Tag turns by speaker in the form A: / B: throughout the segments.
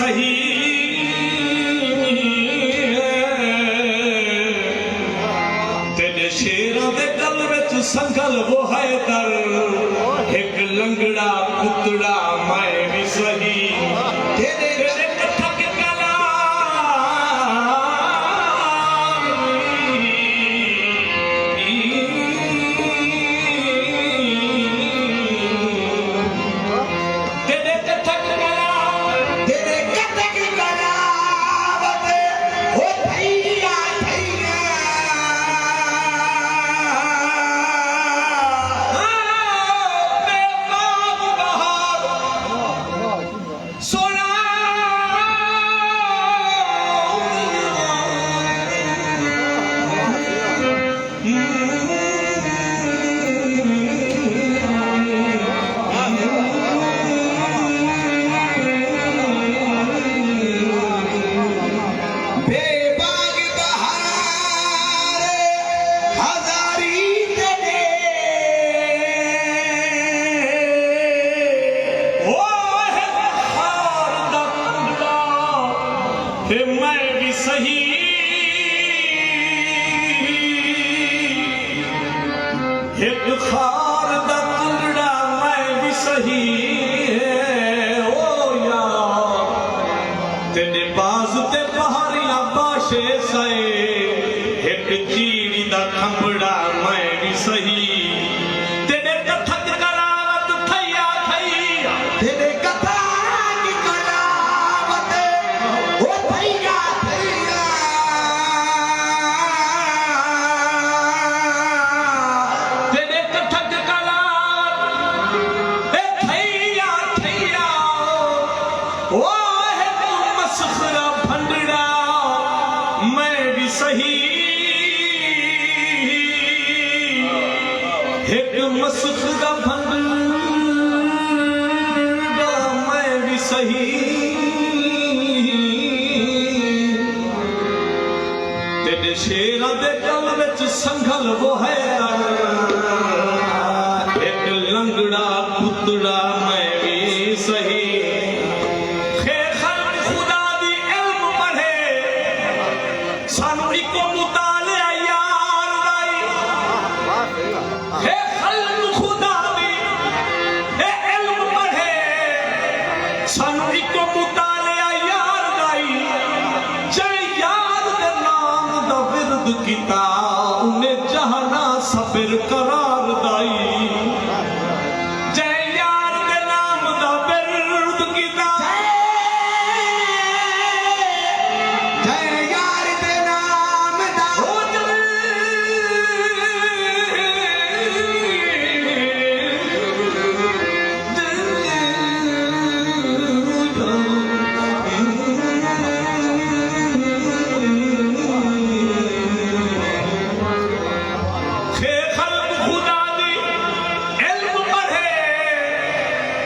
A: सही तेरे शेरों दे गल विच संगल वो है दर एक लंगड़ा पुतड़ा मैं भी सही तेरे कथक मैं भी सही एक खार दा कुंडड़ा मैं भी सही ओ यार तेरे बाज ते पहाड़ियां बाशे सए एक चीड़ी दा खंबड़ा मैं भी सही तेरे कथक करावत थैया थैया तेरे कथा सही एक मसखरा भंडा मैं भी सही तेरे शेरा दे गल विच संगल वो है एक लंगड़ा पुतड़ा मैं भी सही सानू इको मुतालिया यार दाई हे खल्क खुदा दी हे इल्म पढ़े सानू इको मुतालिया यार दाई जै यार दे नाम दा विरद कीता उन्हें जहाना सबिर करार दाई जै यार दे नाम दा विरद कीता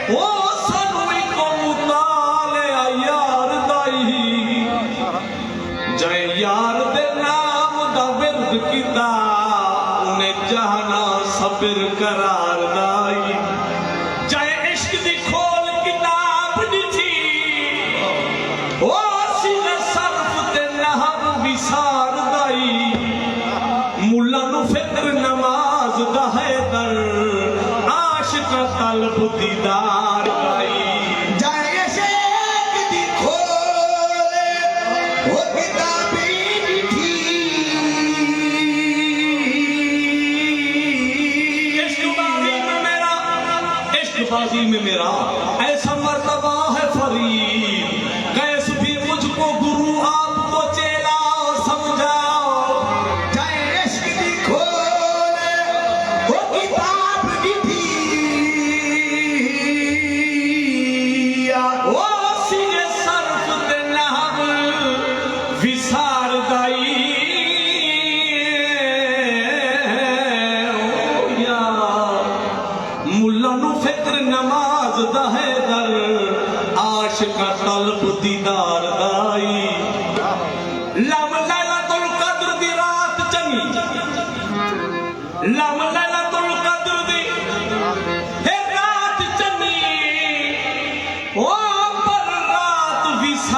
A: ओ सनवी को मुतालिया यार दाई जै यार दे नाम दा विरद कीता उन्हें जहाना सबिर करार दाई जै इश्क दी खोल किताब दिथी ओ सीने सर्फ ते नहव विसार दाई मुल्ला नु फिक्र नमाज दा है दर आशिक तलब दीदार दाई जय शेख दी खोले ओ किताबी थी इश्कबाजी में मेरा ऐसा मर्तबा है फरीद कैस भी मुझको गुरु आपको चेला समझाओ जय इश्क दी खोले ओ किताब दी विसार दाई मुल्ला नु फिक्र नमाज दा है दर आशिक तलब दीदार दाई लम लैलतुल कद्र दी रात चंगी लम लैलतुल कद्र दी हे रात चंगी ओ पर रात विसार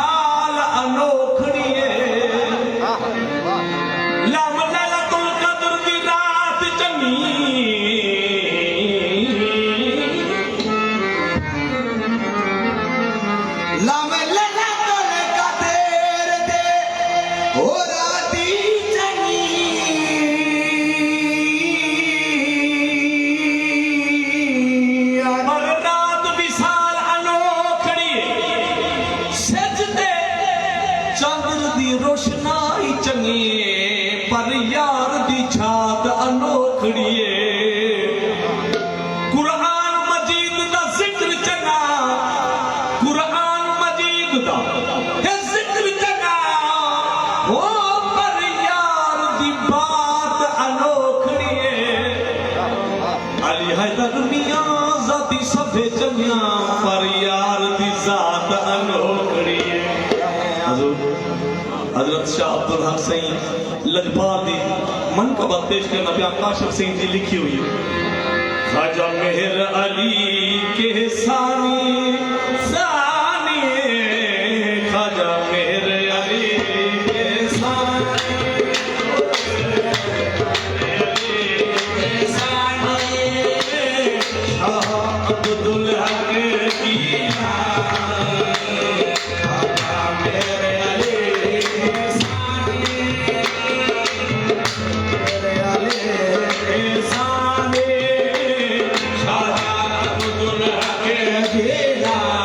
A: सुनिया पर यार दी जात अनोखड़ी है। हजरत शाह अब्दुल हक सईं लजपाल दी मनकबत पेश करना पिया काशिफ सिंह जी लिखी हुई है। ख्वाजा मेहर अली के सानी सानी, ख्वाजा मेहर अली के सानी, शाह अब्दुल हक की
B: Yeah.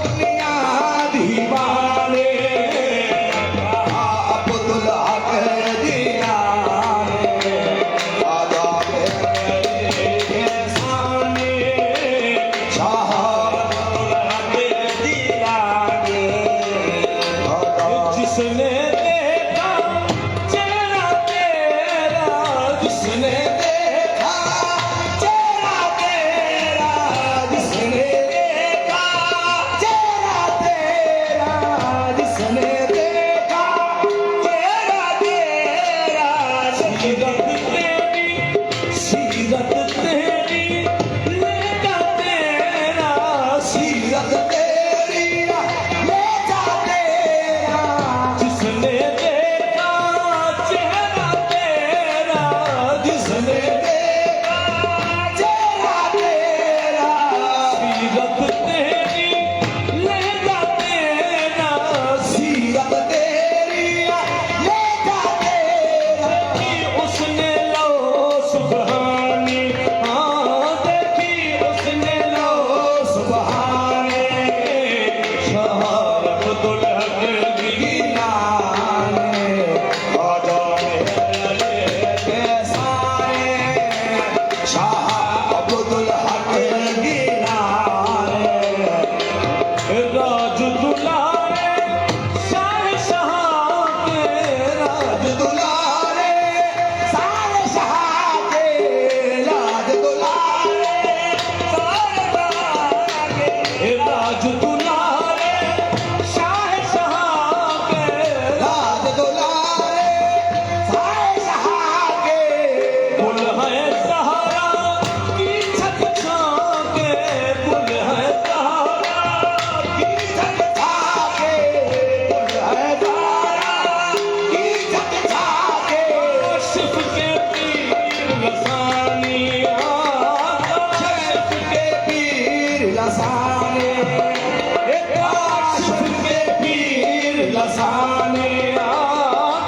A: दुनिया दीवाने अब्दुल हक दीवाने आजा मेरे सामने शाह अब्दुल हक दीवाने जिसने देखा चेहरा तेरा जिसने देखा चेहरा तेरा जिसने देखा चेहरा तेरा जिसने देखा चेहरा तेरा सीरत तेरी लेगा तेरा सीरत तेरी लेगा तेरा जिसने देखा चेहरा तेरा जिसने देखा चेहरा तेरा सीरत तेरी लेगा तेरा सीरत तेरी लेगा तेरा कि उसने लो सुबहानी देखी उसने लो सुबहानी शाह अब्दुल हक दीवाने आजा मेरे साए शाह अब्दुल हक दीवाने राज दुलारे शाह शाह के राज दुलारे शाह शाह के राज दुलारे राज दुलारे शाह शाह के राज दुलारे शाह शाह के कुल है सहारा की छत छां के कुल है सहारा की छत छां के कुल है सहारा की छत छां के शिफ के पीर लसानी शिफ के पीर लसानी काशिफ के पीर लसानी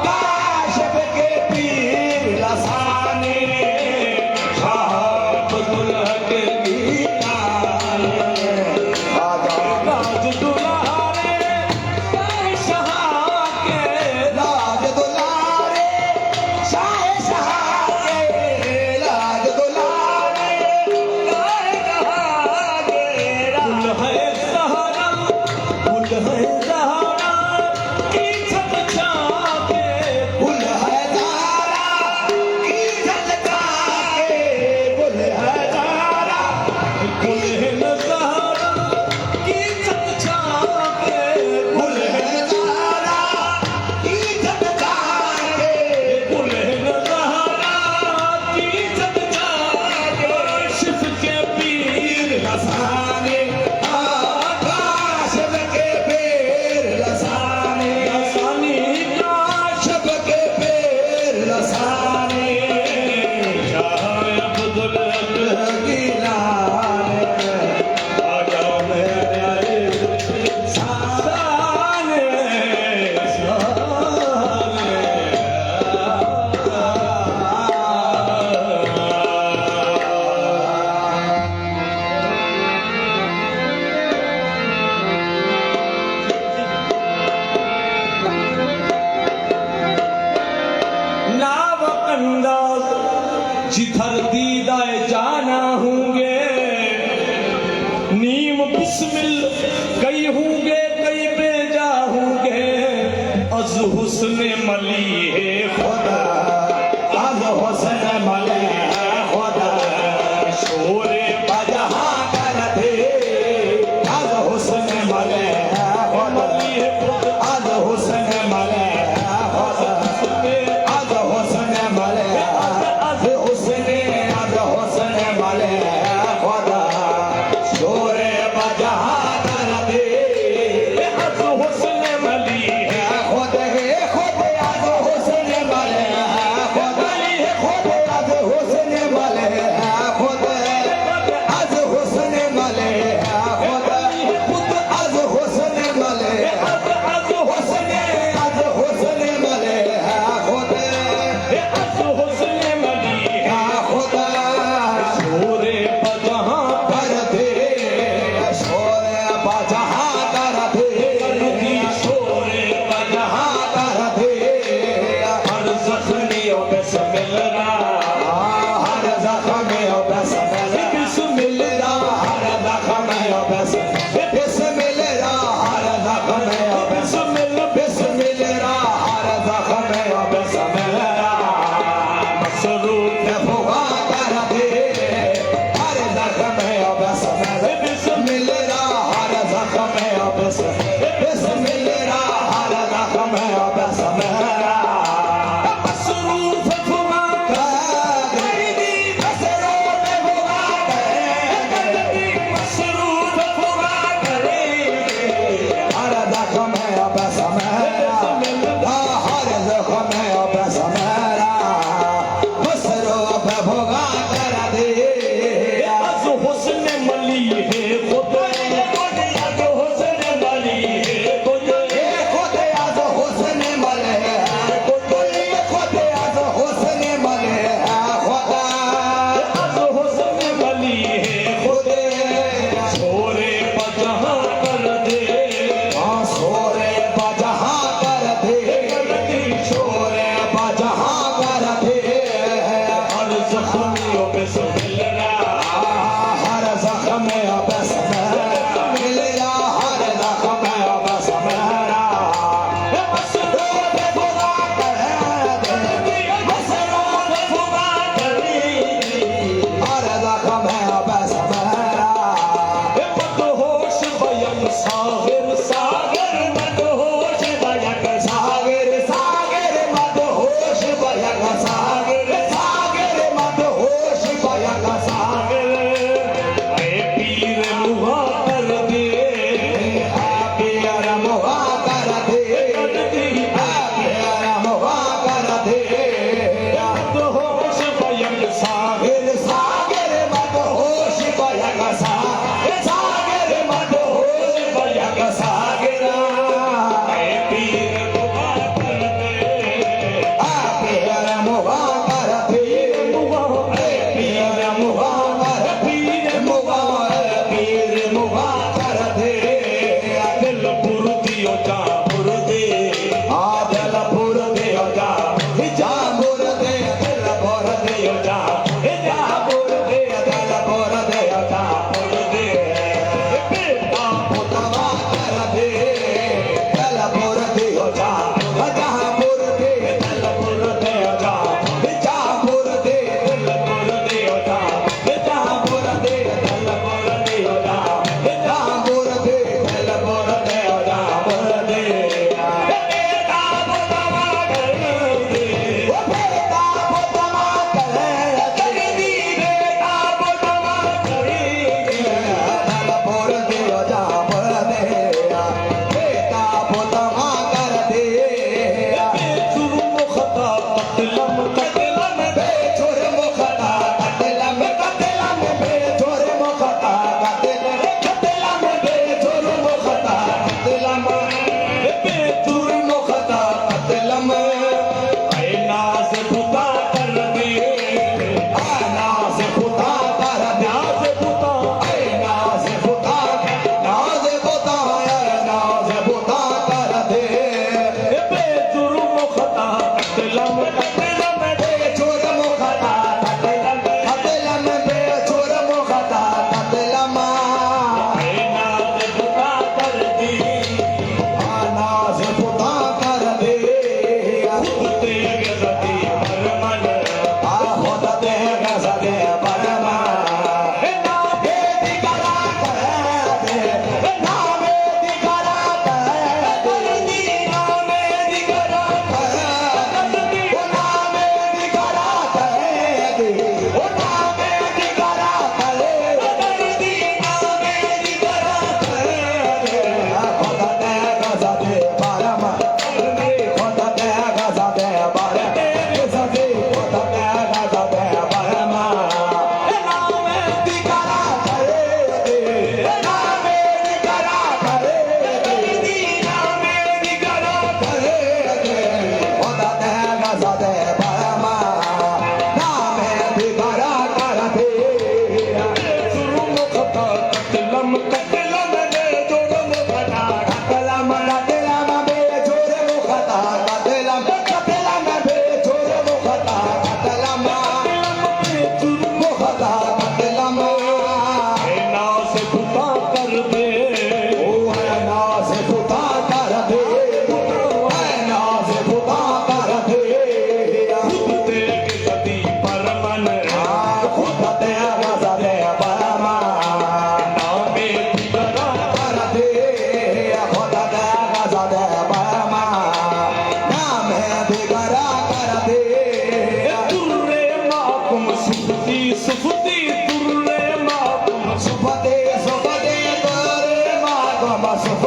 A: काशिफ के पीर लसानी शाह अब्दुल हक दीवाने आजा राज दुलारे शाह शाह के राज दुलारे शाह शाह के राज दुलारे कुल है सहारा कुल है सहारा की छत छां के कुल है सहारा की छत छां के कुल है सहारा कुल है सहारा की छत छां के कुल है सहारा की छत छां के कुल है सहारा की छत छां के शिफ के पीर लसाने काशिफ के पीर लसाने काशिफ के पीर लसाने शाह अब्दुल हक दीवाने आजा मेरे साने नाव अंदाज जिधर दीदाए जाना होंगे नीम बिस्मिल कई होंगे कई बेजा होंगे अज हुस्न मली है खुदा अज हुस्न मली है खुदा शोरे बजहा कर दे अज हुस्न मले है खुदा अज हुस्न मले है खुदा अज हुस्न मले अज हुस्न मले है खुदा शोरे बजहा कर दे अज हुस्न मली है खुद अज हुस्न
C: बस मेरा हर जख्म बस मेरा
A: मसरूफ फुमा मसरूफ फुमा करे
C: हर जख्म बस मेरा हर जख्म बस मेरा मसरूफ भुगा कर दे
A: आज हुस्न मली है खुद आज हुस्न मली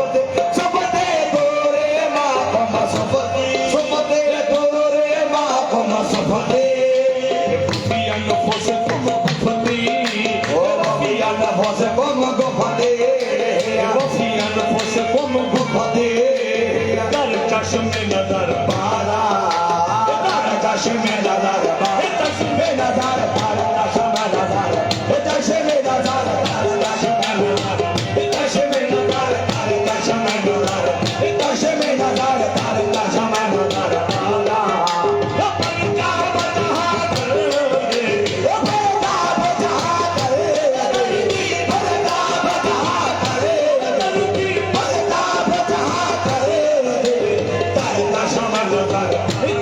C: सुफते सुफते तोरे माकम सुफते सुफते तोरे माकम सुफते
A: Fiyan fose como gufati
C: ओ रबियान फसे कम गुफते
A: Fiyan fose como
C: गुफते
A: Dar chashme nazar
C: बाला तार चश्मे नजर बाला चश्मे नजर तार चश्मे नजर चश्मे नजर तार चश्मे नजर चश्मे नजर तार चश्मे नजर चश्मे नजर तार चश्मे नजर बाला परदा बजहा करे परदा बजहा करे परदा बजहा करे परदा बजहा करे तार चश्मे नजर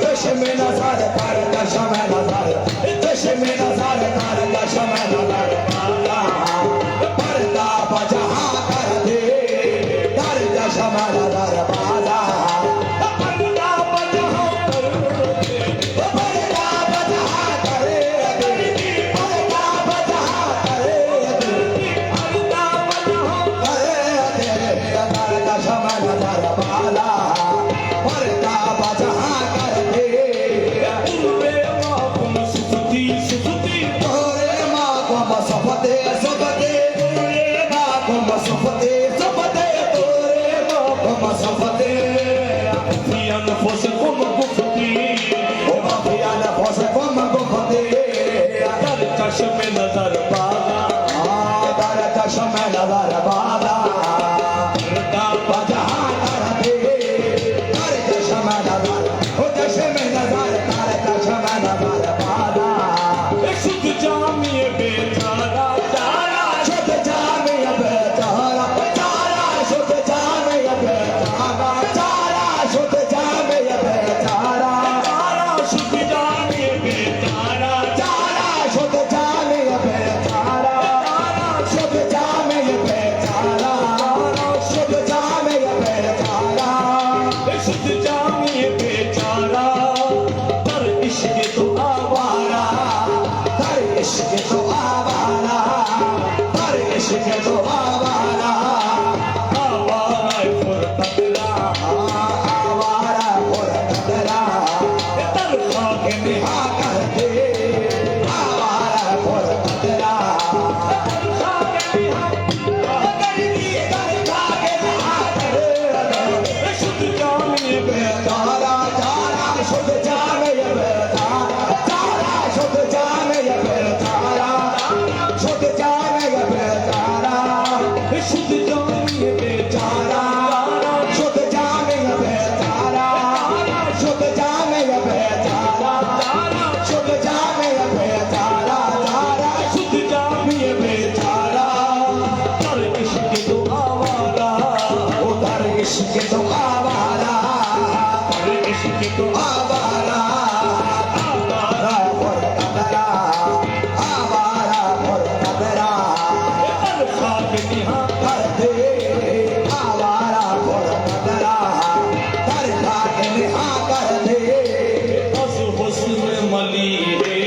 C: चश्मे नजर तार चश्मे नजर चश्मे नजर तार चश्मे नजर बाला पर्दा बजहा कर दे तार चश्मे नजर बाला पर्दा बजहा कर दे पर्दा बजहा करे पर्दा बजहा करे पर्दा बजहा करे तार चश्मे नजर बाला पर्दा बजहा कर दे
A: Purve makum sufti sufti
C: तोरे माकम सुफते सुफते तोरे माकम सुफते सुफते तोरे माकम सुफते
A: Fiyan fose como gufati
C: ओ माफिया ने फसे कम गुफते
A: Dar chashme nazar bala
C: तार चश्मे नजर बाला
A: Parda
C: बजहा कर दे तार चश्मे नजर ओ चश्मे नजर तार चश्मे नजर बाला
A: Shud jamiye betara
C: तारा शुद्ध जामे बेचारा तारा शुद्ध जामे बेचारा तारा शुद्ध जामे बेचारा
A: Tara shud jamiye betara
C: तारा शुद्ध जामे बेचारा शुद्ध जामे बेचारा शुद्ध जामे बेचारा
A: Shud jamiye betara Dar ishq to
C: आवारा हर इश्क तो आवारा हर इश्क तो आवारा
A: awara furtadla
C: आवारा और कदरा
A: Dar khage ne
C: निहा कर दे आवारा और कदरा
A: Shud jamiye
C: तारा तारा शुद्ध जामे बेतारा तारा शुद्ध जामे बेतारा शुद्ध जामे बेतारा
A: Shud jamiye
C: बेचारा शुद्ध जामे बेचारा शुद्ध जामे बेचारा शुद्ध जामे बेचारा तारा
A: Shud jamiye
C: बेचारा
A: Dar ishq to awara
C: उधर इश्क तो आवारा
A: Dar ishq to
C: आवारा
A: awara
C: और कदरा आवारा और कदरा
A: Dar khage ne
C: कर दे आवारा और कदरा कर लाके निहा कर दे
A: Az husn mali hai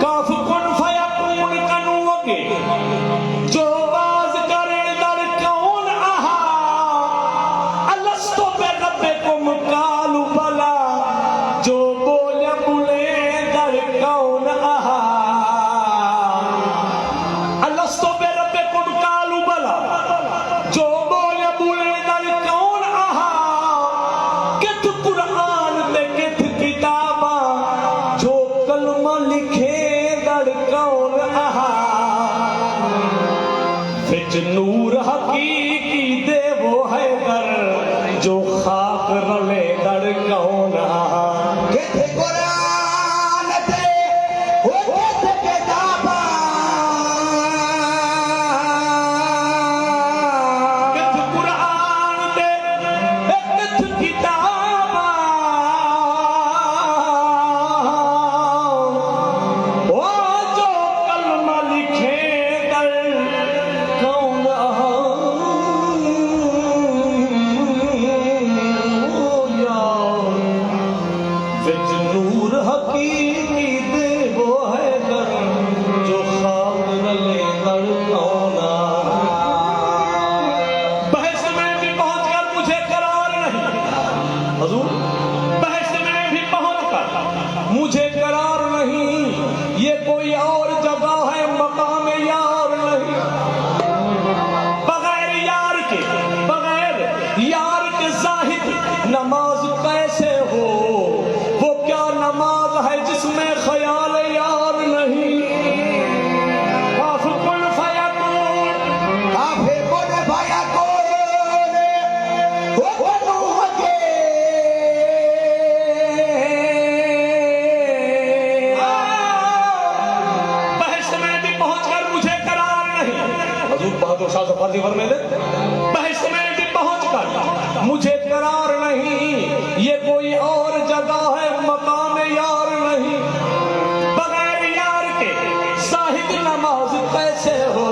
A: काफ कुन फयकून कनु वगे जो बाज करे दर कौन आहा अलस्तो पे रब्बकुम कालू बला जो बोले बुले दर कौन आहा अलस्तो पे रब्बकुम कालू बला जो बोले बुले दर कौन आहा कित कुरान ते कित किताबा जो कलमा लिखे दर कौन आहा फिच नूर हकीकी दे वो है दर जो खाक रले दर कौन आहा
C: किथे कुरान ते ओ किथे किताबा
A: कित कुरान ते कित किताबा ओ जो कलमा लिखे दर कौन मुझे करार नहीं, ये कोई और जगह है, मकाम यार नहीं। बगैर यार के जाहिद नमाज कैसे हो? वो क्या नमाज है जिसमें ख्याल यार नहीं? काफ़ कुल फयकून,
C: काफे कुल फयकून, वो नूह के
A: बहश्त में भी पहुंचकर मुझे करार नहीं। हजूर बहादुर शाह जफर जी फरमाते, बहश्त में भी पहुंचकर मुझे करार नहीं, ये कोई और जगह है, मकाम यार नहीं। बगैर यार के साहिद नमाज कैसे हो?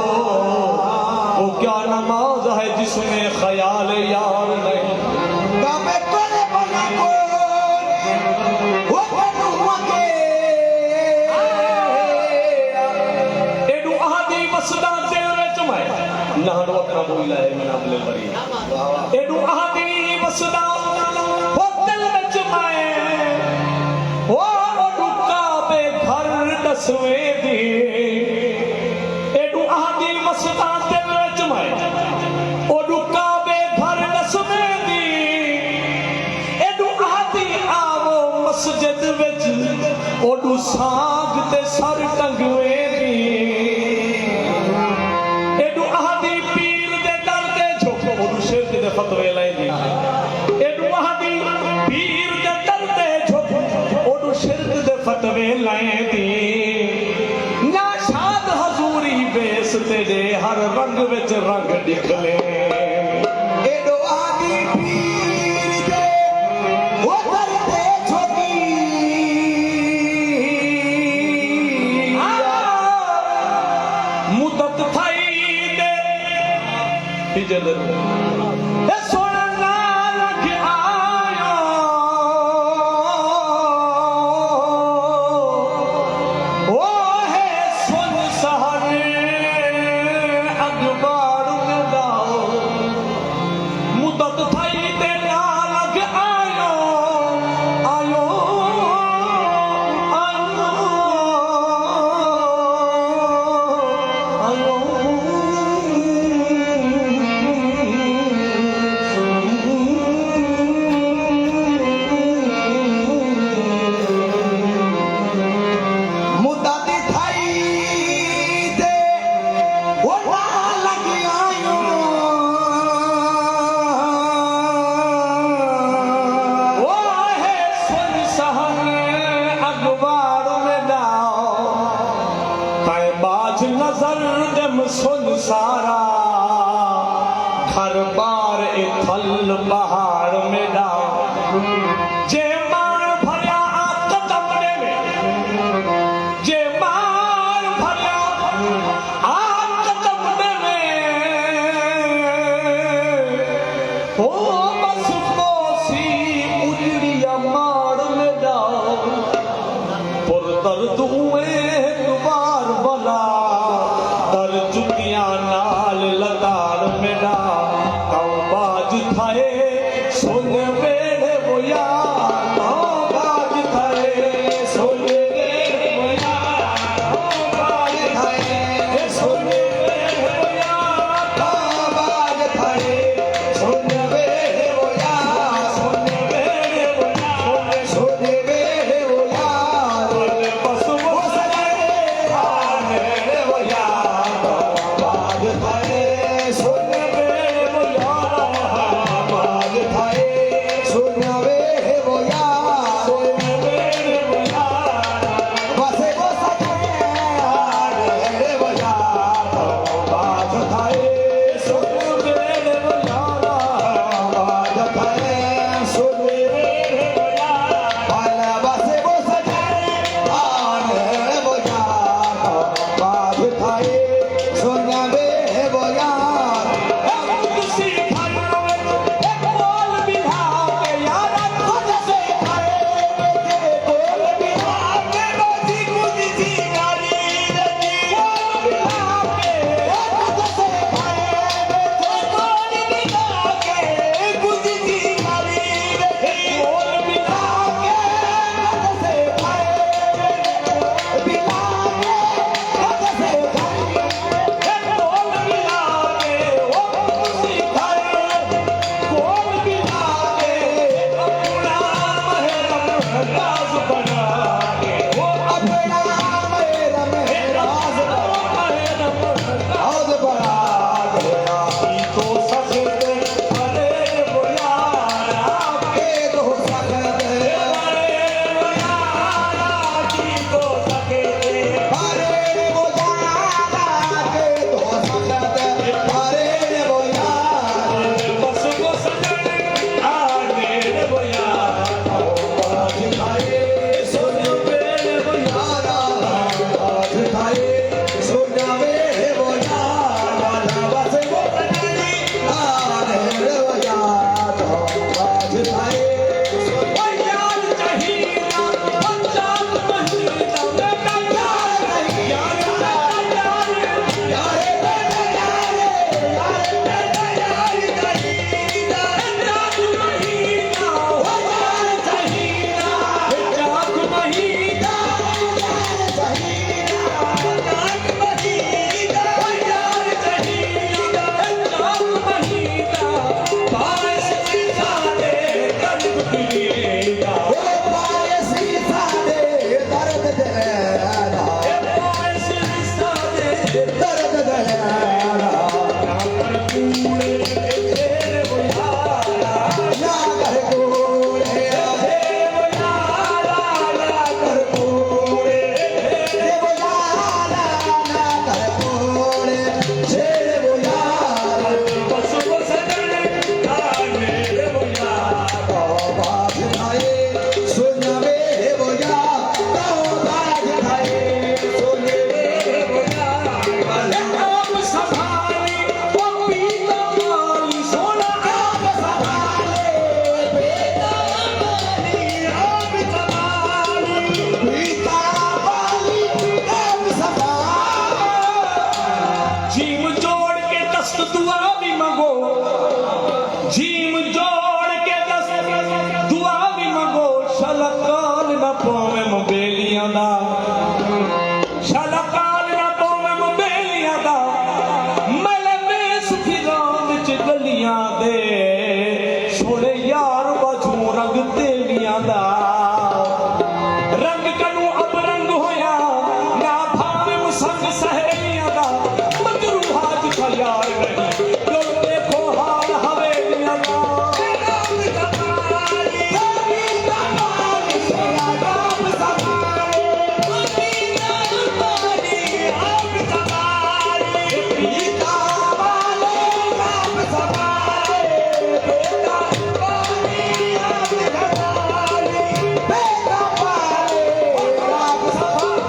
A: वो क्या नमाज है जिसमें ख्याल यार नहीं?
C: काफे कुल फयकून, वो नूह के
A: एडू आदि वसदा दिल विच मैं नहरो अखा बोला है मना बले बरी एडू आदि वसदा वो दिल विच मैं वो डुका बे घर दसवें दी एडू आदि वसदा दिल विच मैं ओ डुका बे घर दसवें दी एडू आदि आवो मस्जिद विच ओडू साग ते सर टंगवे दी एडू आदि पीर दे दर ते झुक ओडू शिरक दे फतवे लैंदी एडू आदि पीर दे दर ते झुक ओडू शिरक दे फतवे लैंदी ना शाद हजूरी बेस तेरे हर रंग विच रंग निकले
C: एडो आदि पीर दे वो करते छोटी
A: मुदत थाई दे इजल ए सोना नानक आयो ओ है सुन सहर अखबार में दाओ मुदत थाई दे नानक आयो आयो आयो
C: मुद्दत थाई दे वो ना लगी आयो
A: वो है सुन सहन अखबार में दाओ ताए बाज नजर दम सुन सारा घर बार इथल पहाड़ में दाओ जे मार भरिया कदम में जे मार भरिया कदम में ओ बस कोसी उजड़िया मार में जाओ पुर दर्द हुए दुबार बला दर चुकिया नाल लतार में ना कौ बाज थाए सुन बेड़े वो यार कौ बाज थाए सुन बेड़े वो यार कौ बाज थाए सुन बेड़े वो यार
C: आवाज थाए सुन वे वो यार
A: सुन बेड़े वो यार
C: सुन वे वो यार
A: बस वो
C: सजे आने वो यार आवाज थाए सुन वे
A: कूड़े तेरे वो यारा
C: ना कर कूड़े
A: तेरे वो यारा
C: ना कर कूड़े तेरे वो यारा ना कर कूड़े तेरे वो यारा
A: बस बस मेरे वो यारा
C: बाज खाए सुन मेरे वो यारा बाज खाए सुन मेरे वो यारा
A: आप संभाली वो पीता माली सोना
C: आप संभाले बेटा
A: माली आप संभाली
C: पीता वाली आप संभाले
A: जीम जोड़ के दस्त दुआ भी मंगो जीम जोड़ के दस्त दुआ भी मंगो शलकाल न पावे मबेलियां दा शलकाल न पावे मबेलियां दा मले वेस फिरां विच गलियां दे सोने यार बाजू रंग तेलियां दा रंग कनू अब रंग होया ना भावे मुसंग सहेलियां दा मजरू हाथ का यार नहीं जो देखो हाल हवेलियां दा
C: पीता वाली सोना आप संभाले पीता वाली आप संभाले पीता वाले आप संभाले बेटा वाली आप संभाले बेटा वाले आप संभाले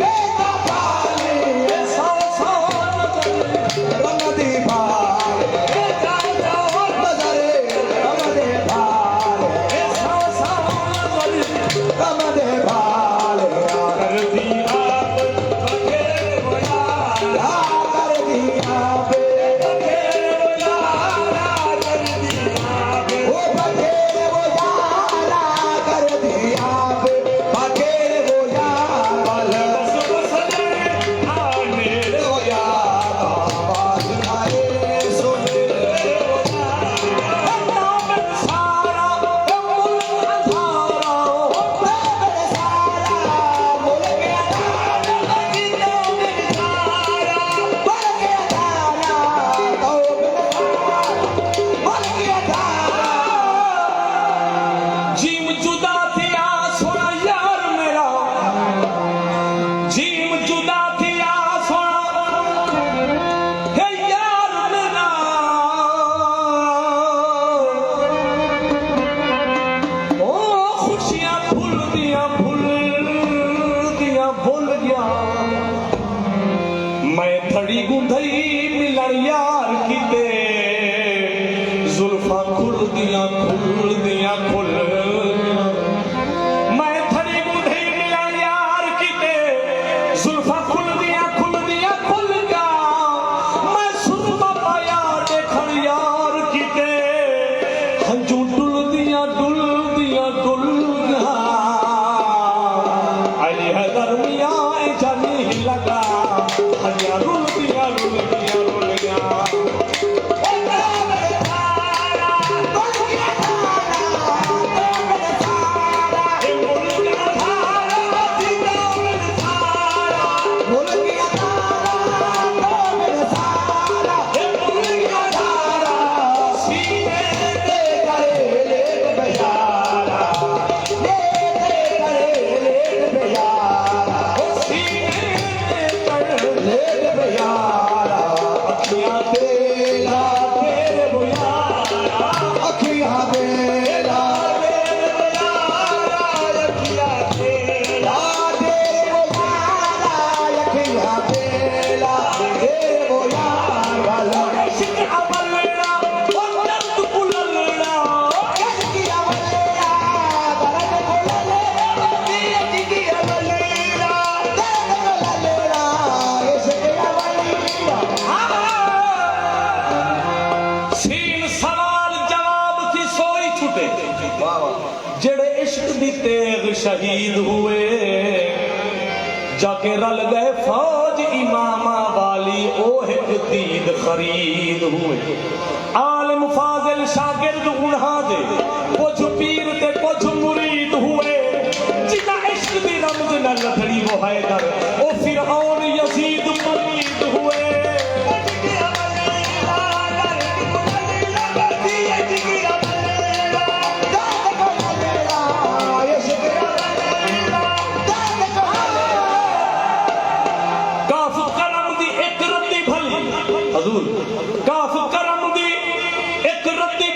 C: बेटा वाले
A: सौ सौ
C: रंग दी भाले बजरे रंग दे भाले
A: सौ सौ
C: रंग दे भाले
A: करती आप बखेर वो यारा
C: कर दिया बे
A: बखेर वो यारा करती आप
C: वो बखेरे वो यारा कर दिया बे बखेरे वो यारा
A: बस बस आने
C: वो यारा बाज खाए सुन
A: नाम सारा मुल्क अंधारा
C: बड़े सारा मुल्क अदारा
A: जीनो में सारा
C: बढ़ गया धारा तो बढ़ गया धारा
A: जीम जुदा थिया सोना यार मेरा जीम जुदा थिया सोना हे यार मेरा ओ खुशियां भूल गया मैं थड़ी गुंधई मिलन यार किते जुल्फा खुल दिया खुल मैं थड़ी गुंधई मिलन यार किते जुल्फा खुल दिया खुल गया मैं सुरमा पाया देखन यार किते हंजू डुल दिया गया अली है दरमिया जानी लगा हनिया रुल गया ए मुल गया धारा सीधा उल धारा
C: मुल्क अदारा तो मेरे सारा
A: ए मुल गया धारा सीने
C: ले करे लेट बेयारा ले करे लेट बेयारा
A: ओ सीने कर
C: लेट बेयारा
A: अखियां तेरा तेरे वो यारा
C: अखियां बेला
A: अखियां तेरा
C: लाडे वो यारा अखियां बेला दे वो यारा
A: इश्क अमलना ओ दर्द बुलंदना
C: अखियां बेला दर्द बोले अखियां बेला दर्द बोले इश्क अवलिया
A: सीन सवाल जवाब थी सोई छुटे जेड़े इश्क दी तेग शहीद हुए जाके रल गए फौज इमामा वाली ओ एक दीद खरीद हुए आलिम फाजिल शागिर्द उन्हा दे कुछ पीर ते कुछ मुरीद हुए जिना इश्क दी रमज न लथड़ी वो हैदर ओ फिरऔन यजीद मुरीद हुए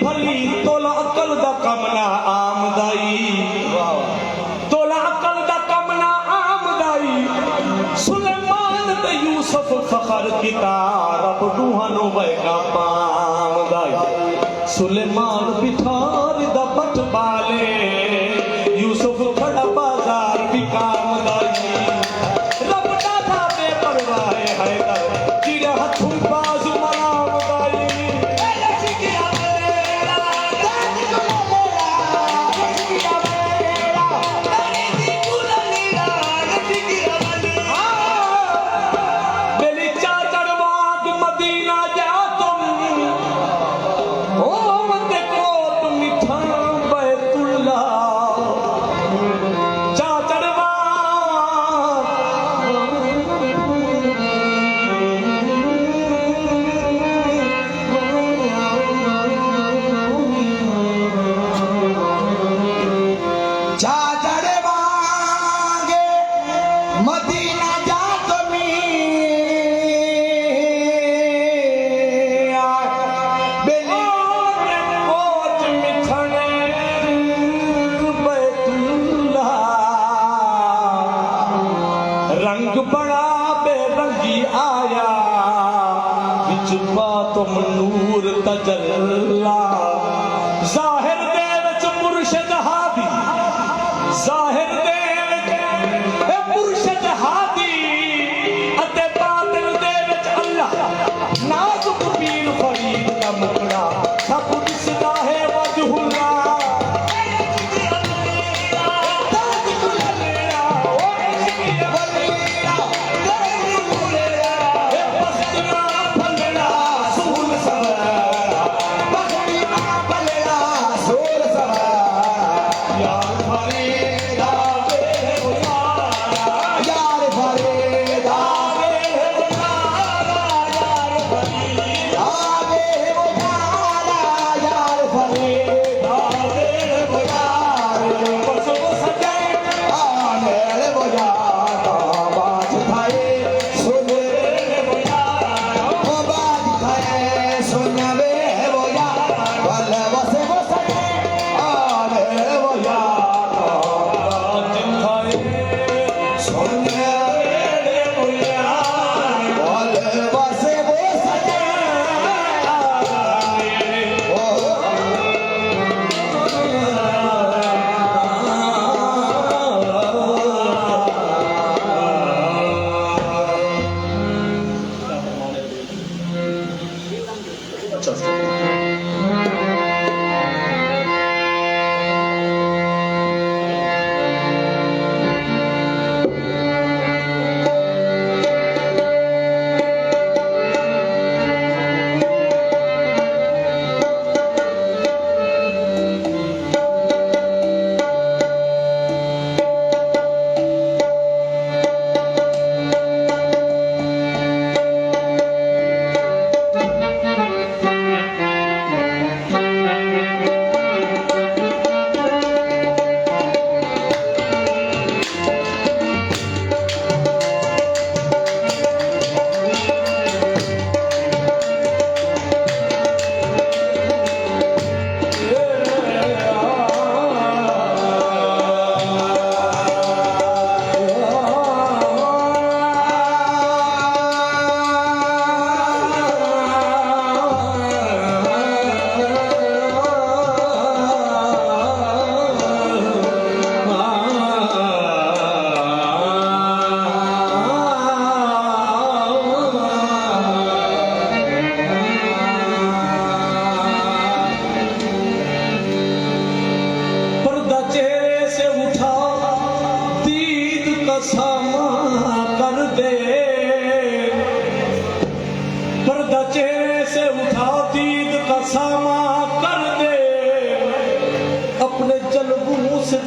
A: भली तोला अकल दा कमना आमदाई तोला अकल दा कमना आमदाई सुलेमान ते यूसुफ फखर किता रब दूहानो वैगा पामदाई सुलेमान बिठार दा पट बाले यूसुफ खड़ा बाजार भी कामदाई रब दादा बेपरवाह हैदर जिरे हथू बाजू मनामदाई बेली चाचड़ वाग मदीना जा तुम ओ मते कोट मिठा बैतुल्ला चाचड़
C: चादर वागे मदीना जा तुमी बेली
A: कोट मिठने बैतुल्ला रंग बड़ा बेरंगी आया विच बातों नूर तजल्ला जाहिर दे विच मुर्शिद हादी जाहिर दे विच ए मुर्शिद हादी अते बातिल दे विच अल्लाह नाजुक पीर फरीद दा मुकड़ा सब दिसदा है वजहुल्ला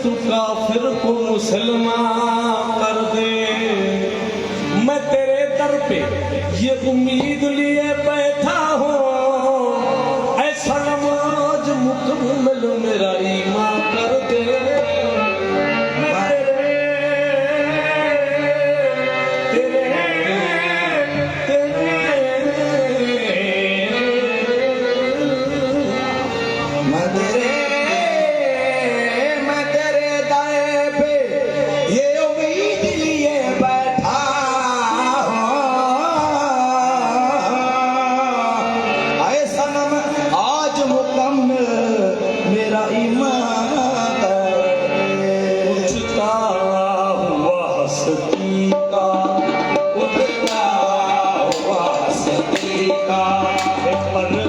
A: तू काफिर को मुसलमान कर दे। मैं तेरे दर पे ये उम्मीद लिए बैठा हूँ, ऐसा नमाज मुकम्मल मेरा ईमान कर दे। मैं पर